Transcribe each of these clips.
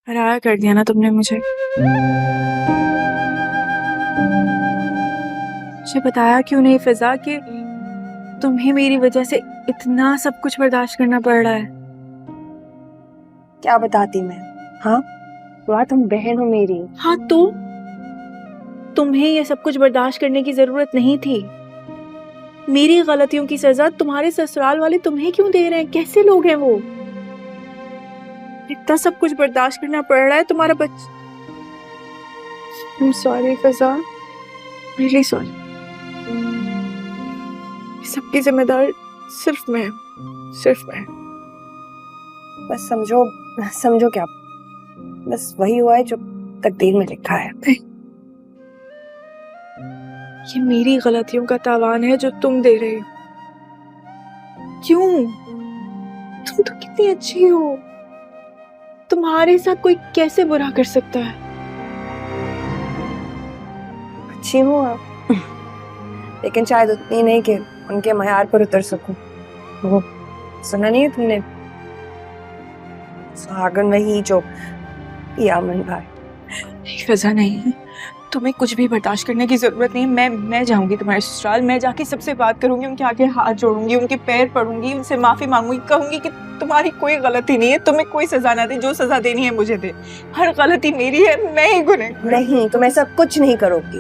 हराया कर दिया ना तुमने मुझे। मुझे बताया क्यों नहीं फिजा कि तुम्हें मेरी वजह से इतना सब कुछ बर्दाश्त करना पड़ रहा है। क्या बताती मैं? हाँ यार, तुम बहन हो मेरी। हाँ तो तुम्हें ये सब कुछ बर्दाश्त करने की जरूरत नहीं थी। मेरी गलतियों की सजा तुम्हारे ससुराल वाले तुम्हें क्यों दे रहे हैं? कैसे लोग हैं वो? इतना सब कुछ बर्दाश्त करना पड़ रहा है तुम्हारा बच्चा। I'm sorry Fiza, really sorry। सबकी जिम्मेदार सिर्फ मैं, सिर्फ मैं। बस समझो, समझो क्या, बस वही हुआ है जो तकदीर में लिखा है। ये मेरी गलतियों का तावान है जो तुम दे रहे हो। क्यों? तुम तो कितनी अच्छी हो, तुम्हारे साथ कोई कैसे बुरा कर सकता है? अच्छी हो आप, लेकिन शायद उतनी नहीं कि उनके मयार पर उतर सकूं। वो सुना नहीं है तुमने, सुहागन वही जो यामन भाई। फिजा नहीं, तुम्हें कुछ भी बर्दाश्त करने की जरूरत नहीं। मैं जाऊंगी तुम्हारे ससुराल, मैं जाके सबसे बात करूंगी, उनके आगे हाथ जोड़ूंगी, उनके पैर पड़ूंगी, उनसे माफी मांगूंगी, कहूंगी कि तुम्हारी कोई गलती नहीं है, तुम्हें कोई सजा ना दे, जो सजा देनी है मुझे दे। हर गलती मेरी है, मैं ही गुनहगार। नहीं, तुम ऐसा कुछ नहीं करोगी।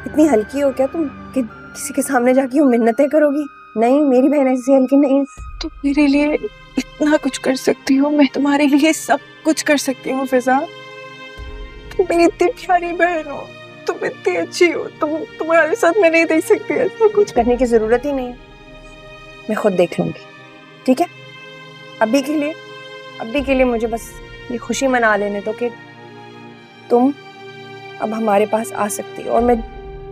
इतनी हल्की हो क्या तुम कि किसी के सामने जाके यूं मिन्नतें करोगी? नहीं, मेरी बहन ऐसी हल्की नहीं। तुम मेरे लिए इतना कुछ कर सकती हो, मैं तुम्हारे लिए सब कुछ कर सकती हूँ फिजा। तुम मेरी इतनी प्यारी बहन हो, तुम इतनी अच्छी हो, तुम्हारे साथ मैं नहीं देख सकती ऐसा कुछ। करने की जरूरत ही नहीं है, मैं खुद देख लूंगी, ठीक है? अभी के लिए मुझे बस ये खुशी मना लेने दो कि तुम अब हमारे पास आ सकती हो, और मैं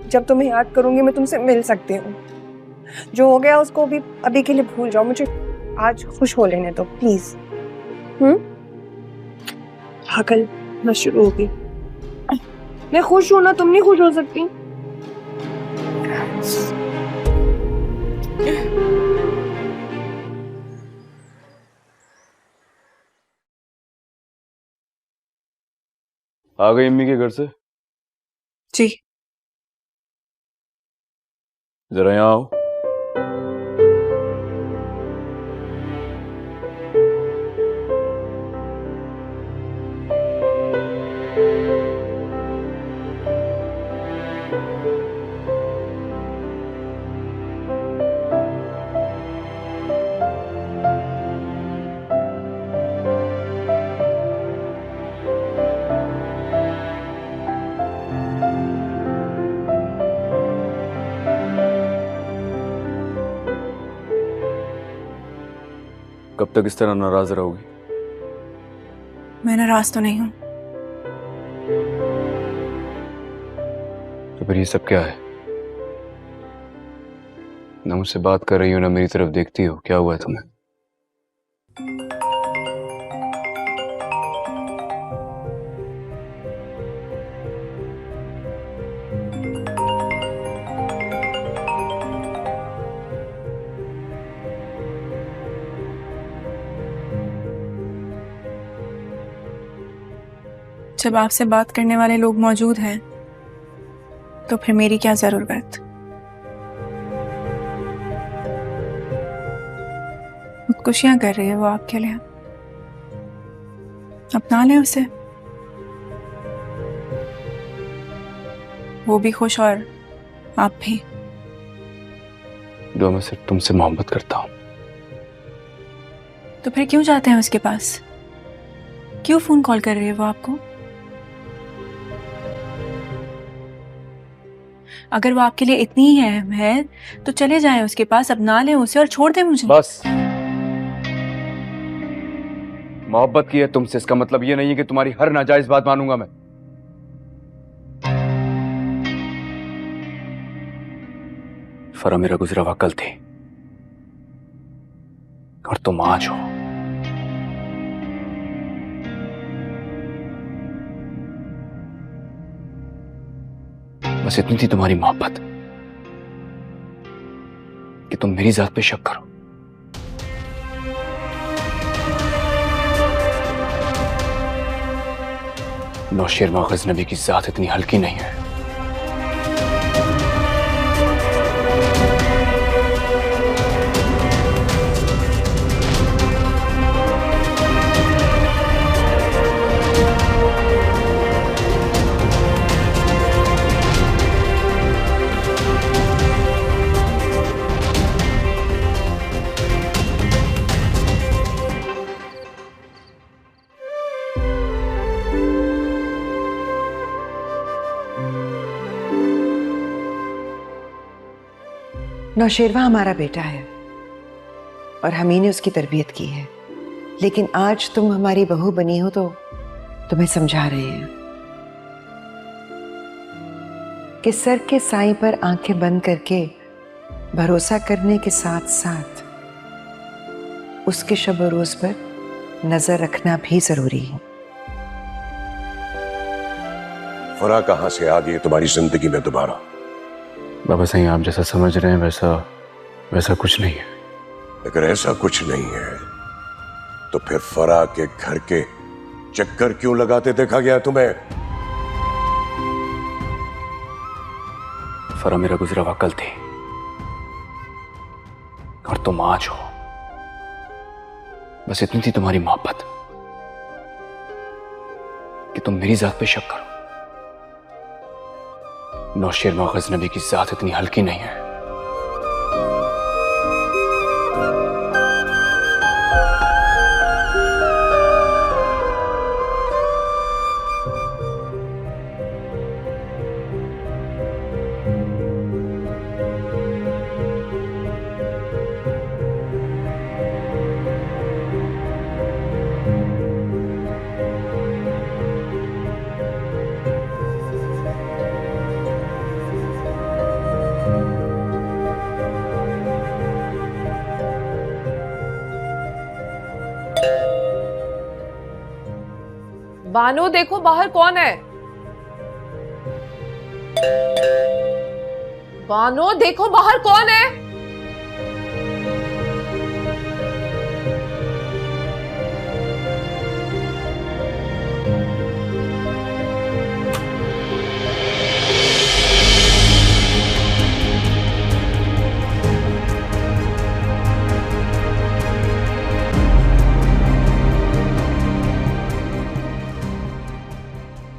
जब तुम्हें याद करूंगी मैं तुमसे मिल सकती हूँ। जो हो गया उसको भी अभी के लिए भूल जाओ, मुझे आज खुश हो लेने दो प्लीज। पागल ना शुरू होगी। मैं खुश हूं ना, तुम नहीं खुश हो सकती? आ गई अम्मी के घर से? जी। जरा यहाँ आओ। कब तक इस तरह नाराज रहोगी? मैं नाराज तो नहीं हूँ। तो फिर ये सब क्या है? ना मुझसे बात कर रही हो, ना मेरी तरफ देखती हो। क्या हुआ है तुम्हें? जब आपसे बात करने वाले लोग मौजूद हैं तो फिर मेरी क्या जरूरत? खुदकुशियां कर रही है वो आपके लिए, अपना ले उसे, वो भी खुश और आप भी। जो मैं सिर्फ तुमसे मोहब्बत करता हूँ। तो फिर क्यों जाते हैं उसके पास? क्यों फोन कॉल कर रही है वो आपको? अगर वो आपके लिए इतनी ही अहम है तो चले जाएं उसके पास, अपना लें उसे और छोड़ दें मुझे। बस मोहब्बत की है तुमसे, इसका मतलब ये नहीं है कि तुम्हारी हर नाजायज बात मानूंगा मैं। फरा मेरा गुजरा हुआ कल थी और तुम आज हो। बस इतनी थी तुम्हारी मोहब्बत कि तुम मेरी जात पे शक करो। नौशेरवा गजनबी की जात इतनी हल्की नहीं है। नौशेरवा हमारा बेटा है और हम ही ने उसकी तरबियत की है, लेकिन आज तुम हमारी बहू बनी हो तो तुम्हें समझा रहे हैं कि सर के साईं पर आंखें बंद करके भरोसा करने के साथ साथ उसके शब रोज पर नजर रखना भी जरूरी है। फरा कहां से आ गई तुम्हारी जिंदगी में दोबारा? बाबा साईं, आप जैसा समझ रहे हैं वैसा कुछ नहीं है। अगर ऐसा कुछ नहीं है तो फिर फरा के घर के चक्कर क्यों लगाते देखा गया तुम्हें? फरा मेरा गुजरा हुआ कल थी और तुम आज हो। बस इतनी थी तुम्हारी मोहब्बत कि तुम मेरी जात पे शक करो। नौशेरवा गजनबी की जात इतनी हल्की नहीं है। बानो, देखो बाहर कौन है। बानो, देखो बाहर कौन है।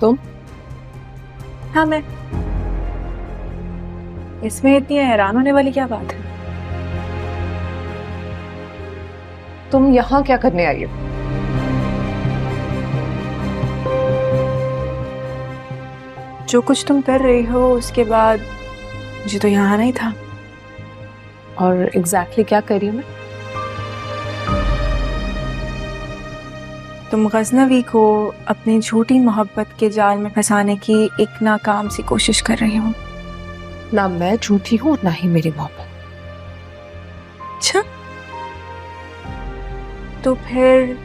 तुम? हाँ, मैं। इसमें इतनी हैरान होने वाली क्या बात है? तुम यहां क्या करने आई हो? जो कुछ तुम कर रही हो उसके बाद मुझे तो यहाँ नहीं था। और एग्जैक्टली क्या कर रही हूं मैं? तुम गजनवी को अपनी झूठी मोहब्बत के जाल में फंसाने की एक नाकाम सी कोशिश कर रही हूँ। ना मैं झूठी हूं ना ही मेरी मोहब्बत। अच्छा, तो फिर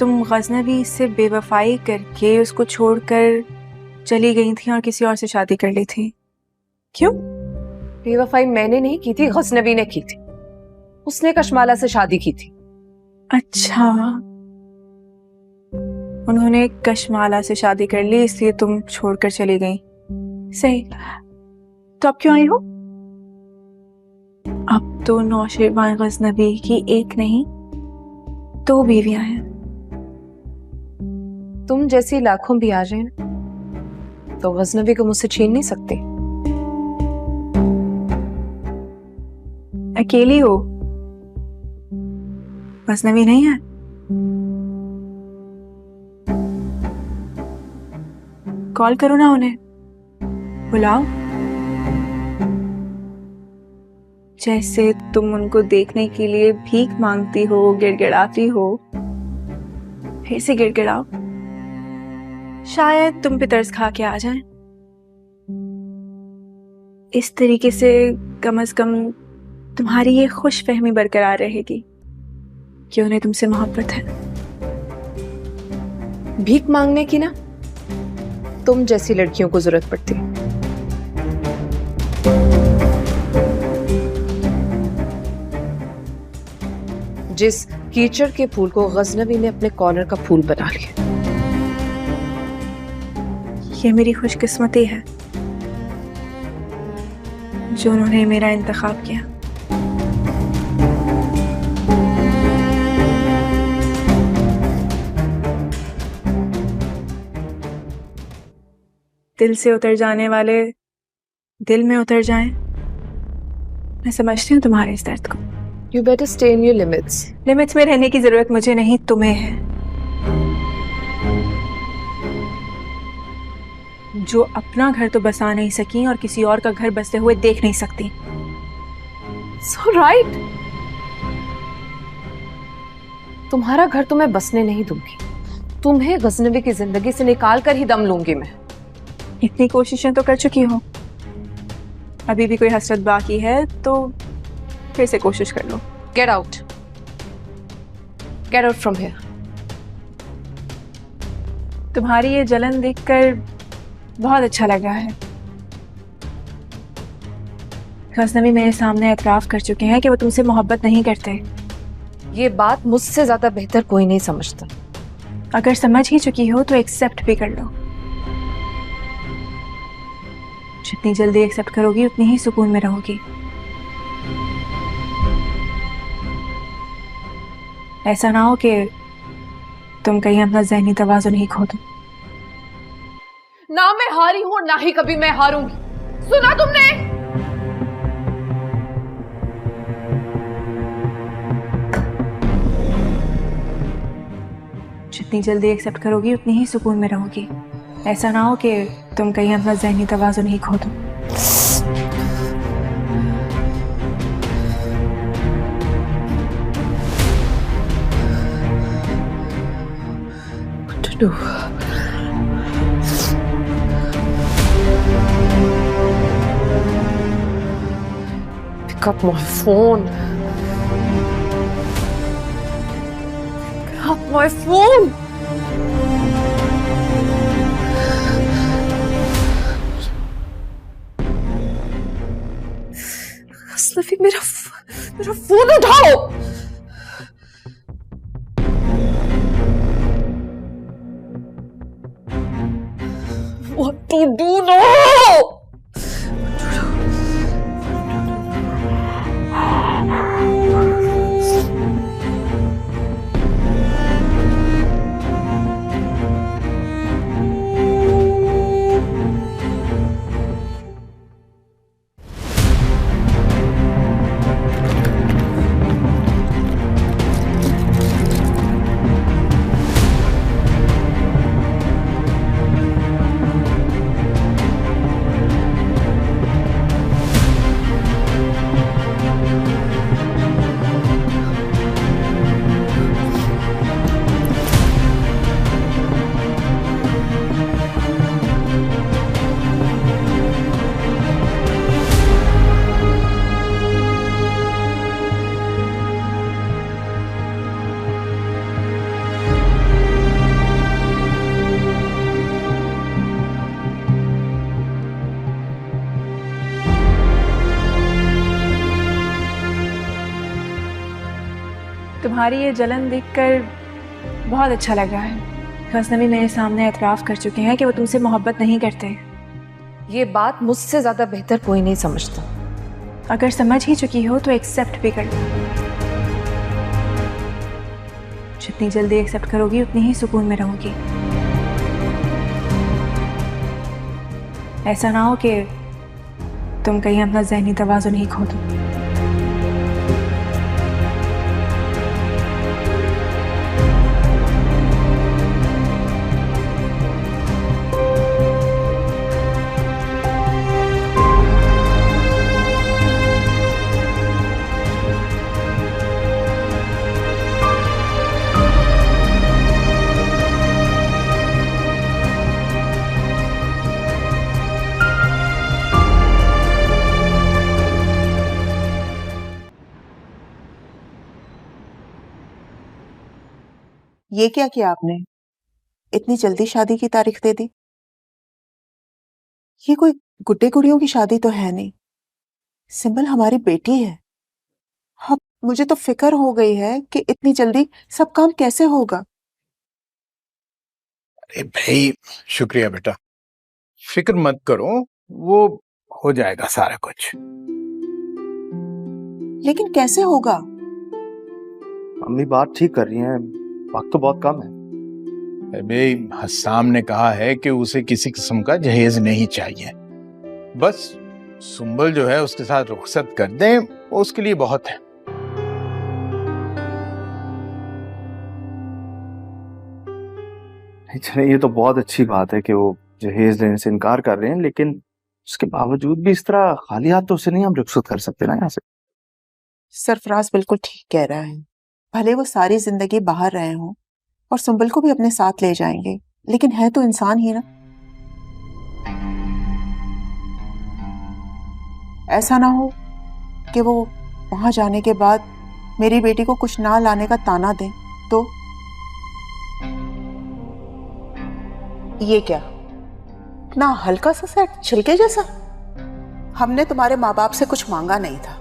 तुम गजनवी से बेवफाई करके उसको छोड़कर चली गई थी और किसी और से शादी कर ली थी, क्यों? बेवफाई मैंने नहीं की थी, गजनवी ने की थी। उसने कशमाला से शादी की थी। अच्छा, उन्होंने कशमाला से शादी कर ली इसलिए तुम छोड़कर चली गई। सही, तो अब क्यों आई हो? अब तो नौशेरवा गजनबी की एक नहीं 2 बीवियां हैं। तुम जैसी लाखों भी आ जाए तो गजनवी को मुझसे छीन नहीं सकते। अकेली हो? गजनवी नहीं है? कॉल करो ना उन्हें, बुलाओ। जैसे तुम उनको देखने के लिए भीख मांगती हो, गिड़गिड़ाती हो, फिर से गिड़गिड़ाओ, शायद तुम पे तरस खा के आ जाएं। इस तरीके से कम से कम तुम्हारी ये खुशफहमी बरकरार रहेगी कि उन्हें तुमसे मोहब्बत है। भीख मांगने की ना तुम जैसी लड़कियों को जरूरत पड़ती है। जिस कीचड़ के फूल को गजनवी ने अपने कॉर्नर का फूल बना लिया। ये मेरी खुशकिस्मती है जो उन्होंने मेरा इंतखाब किया। दिल से उतर जाने वाले दिल में उतर जाएं। मैं समझती हूँ तुम्हारे इस दर्द को। You better stay in your limits. Limits में रहने की जरूरत मुझे नहीं, तुम्हें है। जो अपना घर तो बसा नहीं सकी और किसी और का घर बसते हुए देख नहीं सकती। So right. तुम्हारा घर तो मैं बसने नहीं दूंगी, तुम्हें गजनबी की जिंदगी से निकाल कर ही दम लूंगी मैं। इतनी कोशिशें तो कर चुकी हो, अभी भी कोई हसरत बाकी है तो फिर से कोशिश कर लो। Get out. Get out from here. तुम्हारी ये जलन देखकर बहुत अच्छा लगा है। गजनबी मेरे सामने एतराफ कर चुके हैं कि वो तुमसे मोहब्बत नहीं करते। ये बात मुझसे ज्यादा बेहतर कोई नहीं समझता। अगर समझ ही चुकी हो तो एक्सेप्ट भी कर लो। जितनी जल्दी एक्सेप्ट करोगी उतनी ही सुकून में रहोगी। ऐसा ना हो कि तुम कहीं अपना ज़हनी तवाज़ुन ही खो दो। ना मैं हारी हूं और ना ही कभी मैं हारूंगी, सुना तुमने? जितनी जल्दी एक्सेप्ट करोगी उतनी ही सुकून में रहोगी। ऐसा ना हो कि तुम कहीं अपना ज़हनी तवाज़ुन ही खो दो। What to do? Pick up my phone. Pick up my phone. असलफी, मेरा फोन उठाओ। What to do now? तुम्हारी ये जलन देखकर बहुत अच्छा लगा है। गजनबी मेरे सामने एतराफ कर चुके हैं कि वो तुमसे मोहब्बत नहीं करते। ये बात मुझसे ज्यादा बेहतर कोई नहीं समझता। अगर समझ ही चुकी हो तो एक्सेप्ट भी कर लो। जितनी जल्दी एक्सेप्ट करोगी उतनी ही सुकून में रहोगी। ऐसा ना हो कि तुम कहीं अपना ज़हनी तवाज़ुन ही खो दो। ये क्या किया आपने? इतनी जल्दी शादी की तारीख दे दी? ये कोई गुड्डे गुड़ियों की शादी तो है नहीं। सिंबल हमारी बेटी है। हाँ, मुझे तो फिक्र हो गई है कि इतनी जल्दी सब काम कैसे होगा। अरे भाई, शुक्रिया बेटा। फिक्र मत करो, वो हो जाएगा सारा कुछ। लेकिन कैसे होगा? मम्मी बात ठीक कर रही हैं, वक्त तो बहुत कम है। अबे हस्साम ने कहा है कि उसे किसी किस्म का जहेज नहीं चाहिए, बस सुंबल जो है उसके साथ रुखसत कर दें, वो उसके लिए बहुत है। चलिए ये तो बहुत अच्छी बात है कि वो जहेज लेने से इनकार कर रहे हैं, लेकिन उसके बावजूद भी इस तरह खाली हाथ तो उसे नहीं हम रुखसत कर सकते ना यहाँ से। सरफराज बिल्कुल ठीक कह रहा है। भले वो सारी जिंदगी बाहर रहे हों और सुंबल को भी अपने साथ ले जाएंगे, लेकिन है तो इंसान ही ना। ऐसा ना हो कि वो वहां जाने के बाद मेरी बेटी को कुछ ना लाने का ताना दे तो। ये क्या इतना हल्का सा सेट छिलके जैसा? हमने तुम्हारे माँ बाप से कुछ मांगा नहीं था,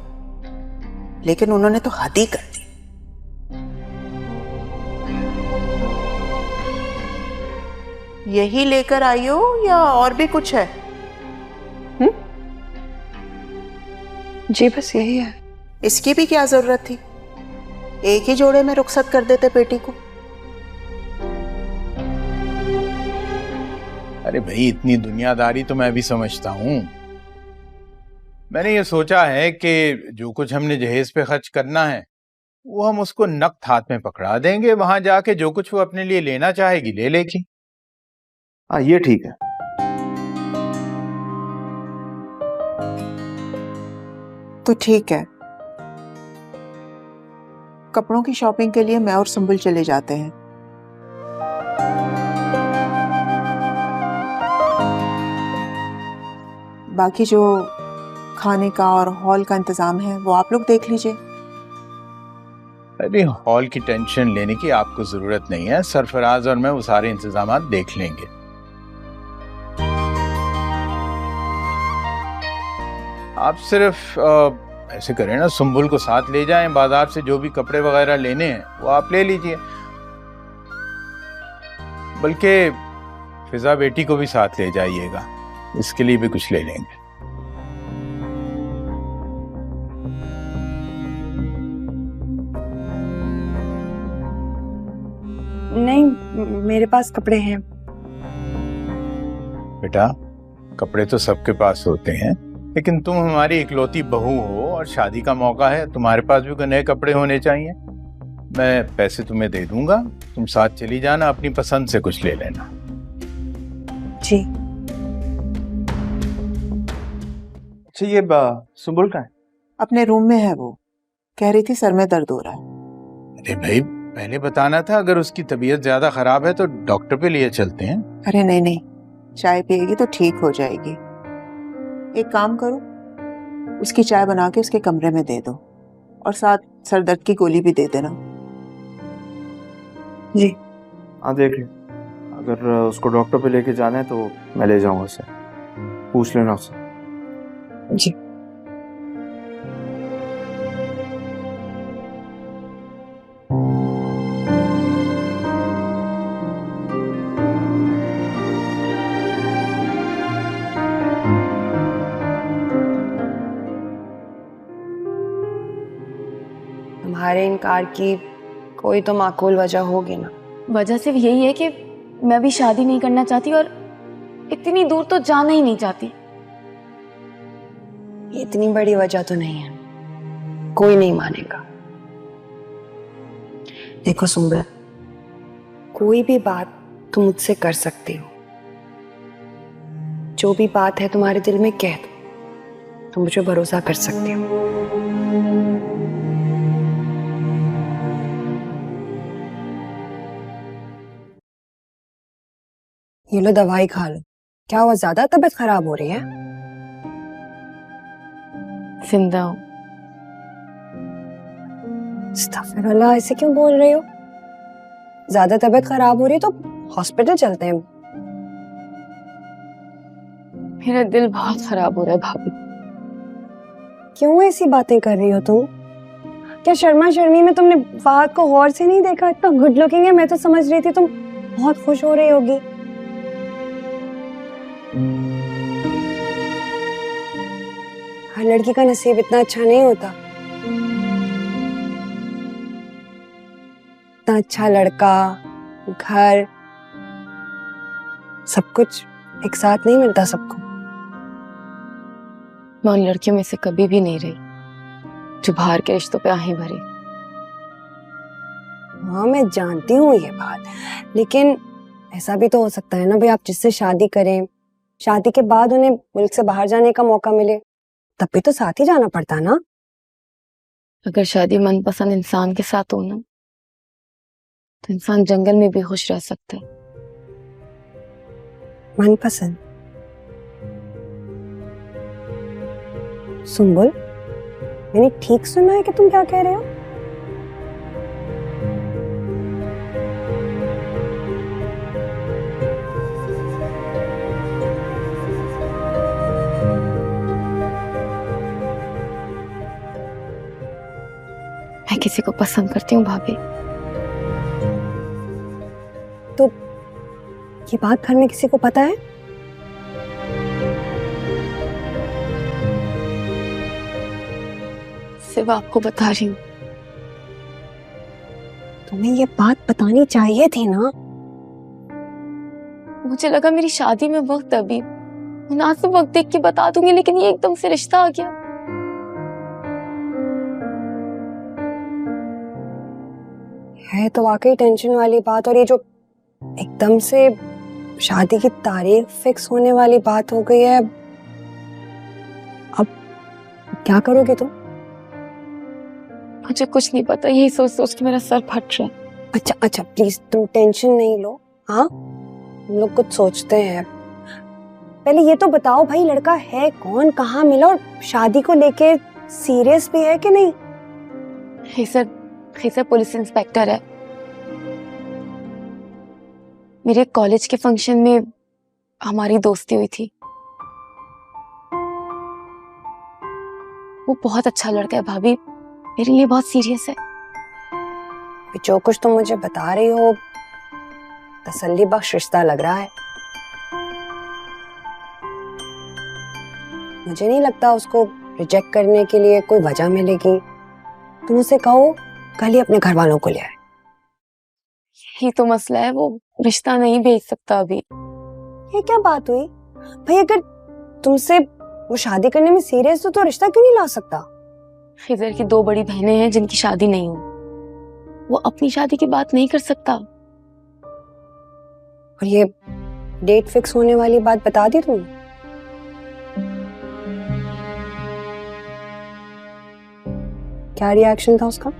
लेकिन उन्होंने तो हद ही कर दी। यही लेकर आई हो या और भी कुछ है? जी बस यही है। इसकी भी क्या जरूरत थी? एक ही जोड़े में रुखसत कर देते बेटी को। अरे भाई इतनी दुनियादारी तो मैं भी समझता हूँ। मैंने ये सोचा है कि जो कुछ हमने जहेज पे खर्च करना है वो हम उसको नकद हाथ में पकड़ा देंगे, वहां जाके जो कुछ वो अपने लिए लेना चाहेगी ले लेगी। हाँ ये ठीक है। तो ठीक है, कपड़ों की शॉपिंग के लिए मैं और सुंबल चले जाते हैं। बाकी जो खाने का और हॉल का इंतजाम है वो आप लोग देख लीजिए। अरे हॉल की टेंशन लेने की आपको जरूरत नहीं है, सरफराज और मैं वो सारे इंतजाम देख लेंगे। आप सिर्फ ऐसे करें ना, सुंबुल को साथ ले जाएं, बाजार से जो भी कपड़े वगैरह लेने हैं वो आप ले लीजिए, बल्कि फिजा बेटी को भी साथ ले जाइएगा, इसके लिए भी कुछ ले लेंगे। नहीं, मेरे पास कपड़े हैं। बेटा कपड़े तो सबके पास होते हैं, लेकिन तुम हमारी इकलौती बहू हो और शादी का मौका है, तुम्हारे पास भी नए कपड़े होने चाहिए। मैं पैसे तुम्हें दे दूंगा, तुम साथ चली जाना, अपनी पसंद से कुछ ले लेना। जी। अच्छा ये सुंबुल का है? अपने रूम में है, वो कह रही थी सर में दर्द हो रहा है। अरे भाई पहले बताना था, अगर उसकी तबीयत ज्यादा खराब है तो डॉक्टर पे लिए चलते हैं। अरे नहीं नहीं, चाय पिएगी तो ठीक हो जाएगी। एक काम करो, उसकी चाय बना के उसके कमरे में दे दो और साथ सर दर्द की गोली भी दे देना। जी हाँ देख लो, अगर उसको डॉक्टर पे लेके जाना है तो मैं ले जाऊंगा उसे, पूछ लेना उससे। जी। तुम्हारे इनकार की कोई तो माकूल वजह होगी ना। वजह सिर्फ यही है कि मैं भी शादी नहीं करना चाहती और इतनी दूर तो जाना ही नहीं चाहती। ये इतनी बड़ी वजह तो नहीं है, कोई नहीं मानेगा। देखो सुंबल, कोई भी बात तुम मुझसे कर सकती हो, जो भी बात है तुम्हारे दिल में कह दो, तुम मुझे भरोसा कर सकती हो। ये लो दवाई खा लो। क्या हुआ, ज्यादा तबीयत खराब हो रही है? जिंदा हूं। अस्तगफिरुल्लाह, ऐसे क्यों बोल रही हो? ज्यादा तबीयत खराब हो रही है तो हॉस्पिटल चलते हैं। मेरा दिल बहुत खराब हो रहा है भाभी। क्यों ऐसी बातें कर रही हो तुम? क्या शर्मा शर्मी में तुमने फहद को गौर से नहीं देखा? इतना गुड लुकिंग है, मैं तो समझ रही थी तुम बहुत खुश हो रही होगी। हर लड़की का नसीब इतना अच्छा नहीं होता। इतना अच्छा लड़का, घर, सब कुछ एक साथ नहीं मिलता सबको। मैं उन लड़कियों में से कभी भी नहीं रही जो बाहर के रिश्तों पे आहें भरे। हाँ मैं जानती हूँ ये बात, लेकिन ऐसा भी तो हो सकता है ना भाई, आप जिससे शादी करें, शादी के बाद उन्हें मुल्क से बाहर जाने का मौका मिले, तब भी तो साथ ही जाना पड़ता ना। अगर शादी मनपसंद इंसान के साथ हो ना, तो इंसान जंगल में भी खुश रह सकता है। मनपसंद? सुंबुल, मैंने ठीक सुना है कि तुम क्या कह रहे हो? मैं किसी को पसंद करती हूँ भाभी। तो ये बात घर में किसी को पता है? सिर्फ आपको बता रही हूँ। तुम्हें ये बात बतानी चाहिए थी ना। मुझे लगा मेरी शादी में वक्त, अभी मुनासिब वक्त देख के बता दूंगी, लेकिन ये एकदम से रिश्ता आ गया। है तो वाकई टेंशन वाली बात, और ये जो एकदम से शादी की तारीख फिक्स होने वाली बात हो गई है, अब क्या करोगे तुम? मुझे कुछ नहीं पता, यही सोच सोच के मेरा सर फट रहा है। अच्छा अच्छा प्लीज तुम टेंशन नहीं लो। हाँ हम लोग कुछ सोचते हैं। पहले ये तो बताओ भाई, लड़का है कौन, कहाँ मिला, और शादी को लेके सीरियस भी है कि नहीं? खैसर पुलिस इंस्पेक्टर है। मेरे कॉलेज के फंक्शन में हमारी दोस्ती हुई थी। वो बहुत अच्छा लड़का है भाभी, मेरे लिए बहुत सीरियस है। जो कुछ तुम मुझे बता रही हो तसल्ली बख्श रिश्ता लग रहा है। मुझे नहीं लगता उसको रिजेक्ट करने के लिए कोई वजह मिलेगी। तुम उसे कहो कल ही अपने घर वालों को ले आए। यही तो मसला है, वो रिश्ता नहीं भेज सकता अभी। ये क्या बात हुई भाई? अगर तुमसे वो शादी करने में सीरियस तो रिश्ता क्यों नहीं ला सकता? खिजर की 2 बड़ी बहनें हैं जिनकी शादी नहीं हुई, वो अपनी शादी की बात नहीं कर सकता। और ये डेट फिक्स होने वाली बात बता दी तुमने? क्या रिएक्शन था उसका?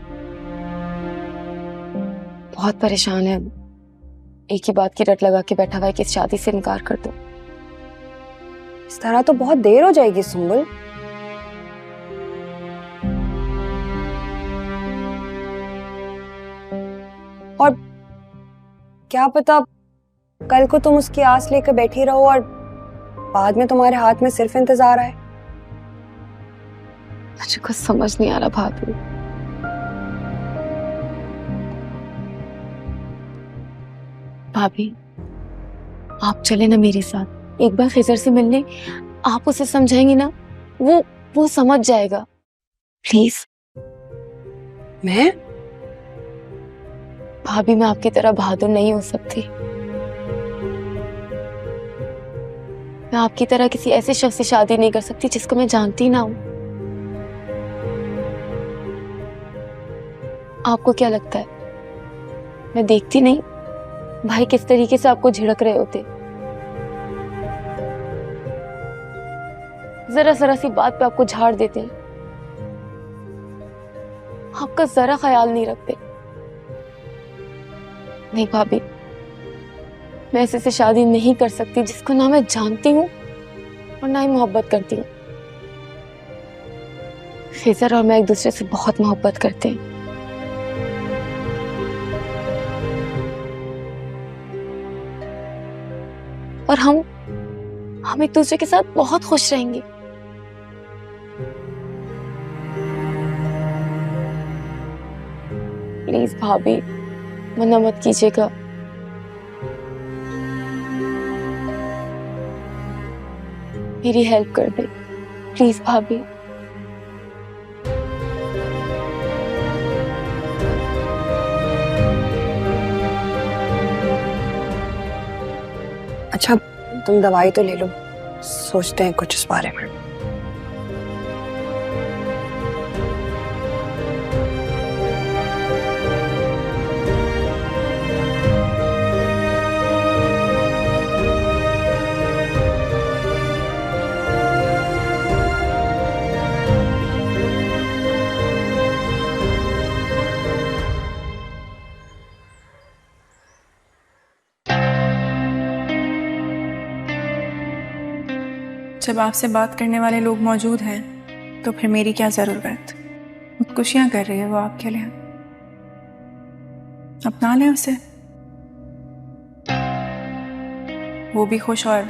बहुत परेशान है, एक ही बात की रट लगा के बैठा हुआ है कि इस शादी से इनकार कर दो। इस तरह तो बहुत देर हो जाएगी सुंबुल। और क्या पता कल को तुम उसकी आस लेकर बैठी रहो और बाद में तुम्हारे हाथ में सिर्फ इंतजार आए। मुझे कुछ समझ नहीं आ रहा भाभी। भाभी आप चले ना मेरे साथ, एक बार खिजर से मिलने। आप उसे समझाएंगी ना, वो समझ जाएगा। प्लीज। मैं? भाभी मैं आपकी तरह बहादुर नहीं हो सकती। मैं आपकी तरह किसी ऐसे शख्स से शादी नहीं कर सकती जिसको मैं जानती ना हूं। आपको क्या लगता है मैं देखती नहीं भाई किस तरीके से आपको झिड़क रहे होते? जरा सी बात पे आपको झाड़ देते हैं, आपका जरा ख्याल नहीं रखते। नहीं भाभी, मैं ऐसे से शादी नहीं कर सकती जिसको ना मैं जानती हूँ और ना ही मोहब्बत करती हूँ। खिजर और मैं एक दूसरे से बहुत मोहब्बत करते हैं। और हम एक दूसरे के साथ बहुत खुश रहेंगे। प्लीज भाभी मना मत कीजिएगा। मेरी हेल्प कर दे प्लीज भाभी। अच्छा तुम दवाई तो ले लो, सोचते हैं कुछ इस बारे में। जब आपसे बात करने वाले लोग मौजूद हैं तो फिर मेरी क्या जरूरत। खुदकुशियां कर रही है वो आपके लिए, अपना लें उसे, वो भी खुश और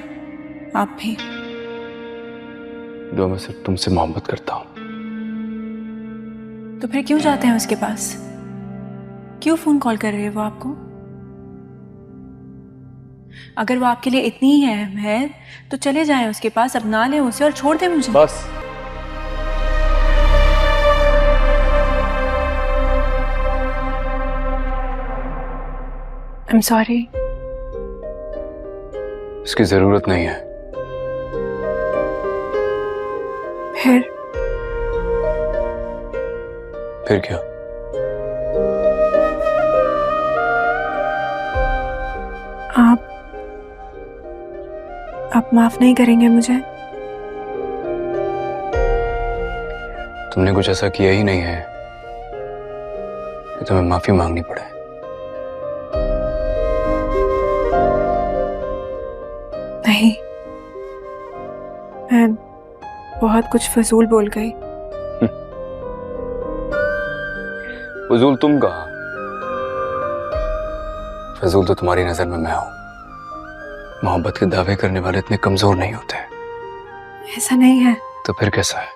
आप भी। जो मैं सिर्फ तुमसे मोहब्बत करता हूं। तो फिर क्यों जाते हैं उसके पास? क्यों फोन कॉल कर रही है वो आपको? अगर वो आपके लिए इतनी ही अहम है तो चले जाएं उसके पास, अपना लें उसे और छोड़ दें मुझे। बस I'm sorry। इसकी जरूरत नहीं है। फिर क्या? आप माफ नहीं करेंगे मुझे? तुमने कुछ ऐसा किया ही नहीं है कि तुम्हें माफी मांगनी पड़े। नहीं, मैं बहुत कुछ फजूल बोल गई। फजूल तुम कहा, फजूल तो तुम्हारी नजर में मैं हूं। मोहब्बत के दावे करने वाले इतने कमजोर नहीं होते। ऐसा नहीं है। तो फिर कैसा है?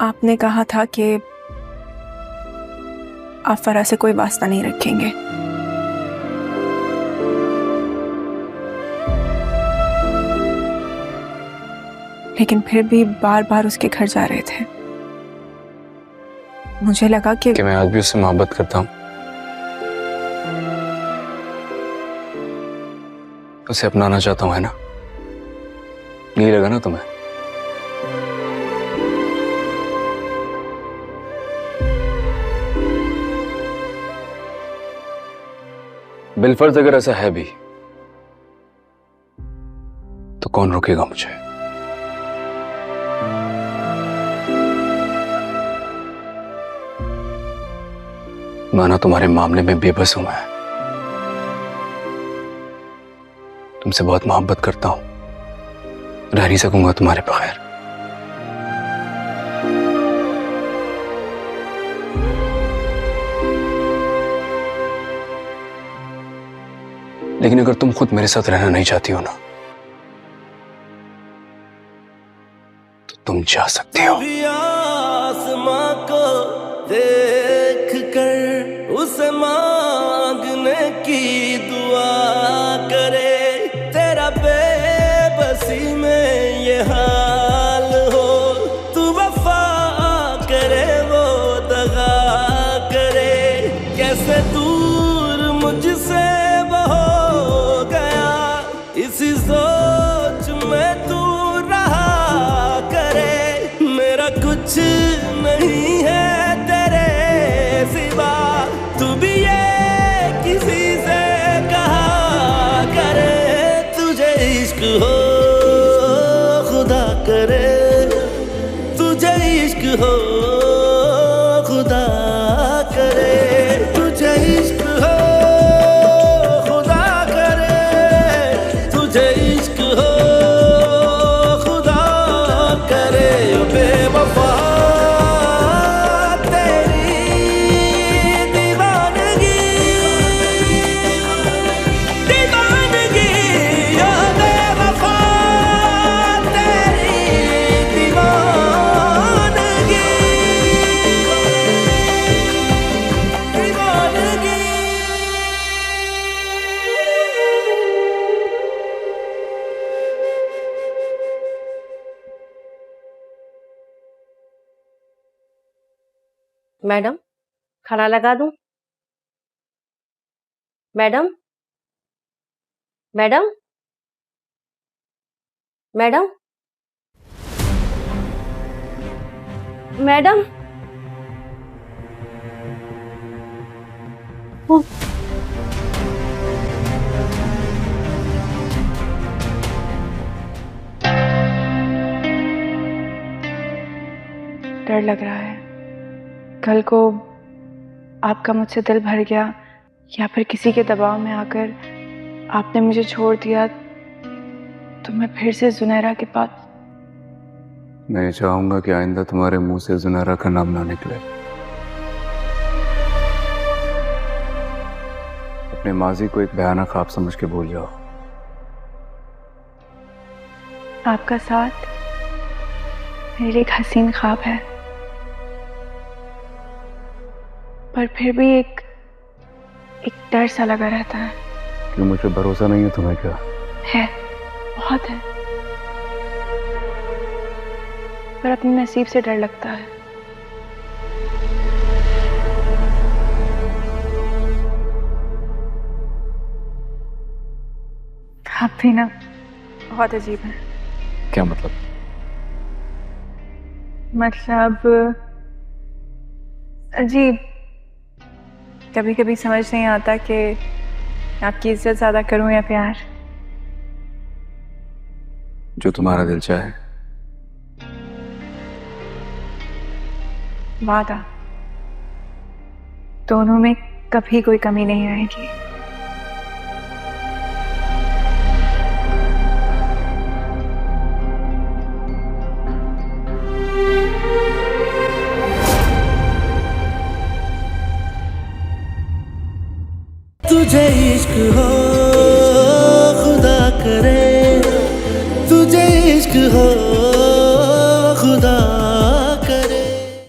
आपने कहा था कि आप फरा से कोई वास्ता नहीं रखेंगे। लेकिन फिर भी बार बार उसके घर जा रहे थे। मुझे लगा कि मैं आज भी उससे मोहब्बत करता हूं। उसे अपनाना चाहता हूं, है ना? नहीं लगा ना तुम्हें? बिलफर्ज अगर ऐसा है भी तो कौन रोकेगा मुझे? माना तुम्हारे मामले में बेबस हूं मैं। तुमसे बहुत मोहब्बत करता हूं, रह नहीं सकूंगा तुम्हारे बगैर। लेकिन अगर तुम खुद मेरे साथ रहना नहीं चाहती हो ना, तो तुम जा सकते हो। आसमां को देख कर उसे मांगने की दुआ करे, तेरा बेबसी में ये हाल हो, तू वफा करे वो दगा करे, कैसे दूर मुझसे इसी सोच में तू रहा करे, मेरा कुछ नहीं है तेरे सिवा, तू भी ये किसी से कहा करे, तुझे इश्क हो खुदा करे, तुझे इश्क हो खुदा करे, तुझे इश्क हो मैडम, खाना लगा दूं? Madam, madam, madam, madam. डर लग रहा है कल को आपका मुझसे दिल भर गया या फिर किसी के दबाव में आकर आपने मुझे छोड़ दिया तो मैं फिर से जुनैरा के पास। मैं चाहूंगा कि आइंदा तुम्हारे मुंह से जुनैरा का नाम ना निकले। अपने माजी को एक भयानक ख्वाब समझ के भूल जाओ। आपका साथ मेरे लिए एक हसीन ख्वाब है, पर फिर भी एक डर सा लगा रहता है। क्यों, मुझ पे भरोसा नहीं है तुम्हें क्या? है, बहुत है, पर अपने नसीब से डर लगता है। आप भी ना बहुत अजीब हैं। क्या मतलब? मतलब अजीब, कभी कभी समझ नहीं आता कि आपकी इज्जत ज्यादा करूं या प्यार। जो तुम्हारा दिल चाहे। वादा, दोनों में कभी कोई कमी नहीं आएगी। तुझे इश्क हो खुदा करे, तुझे इश्क हो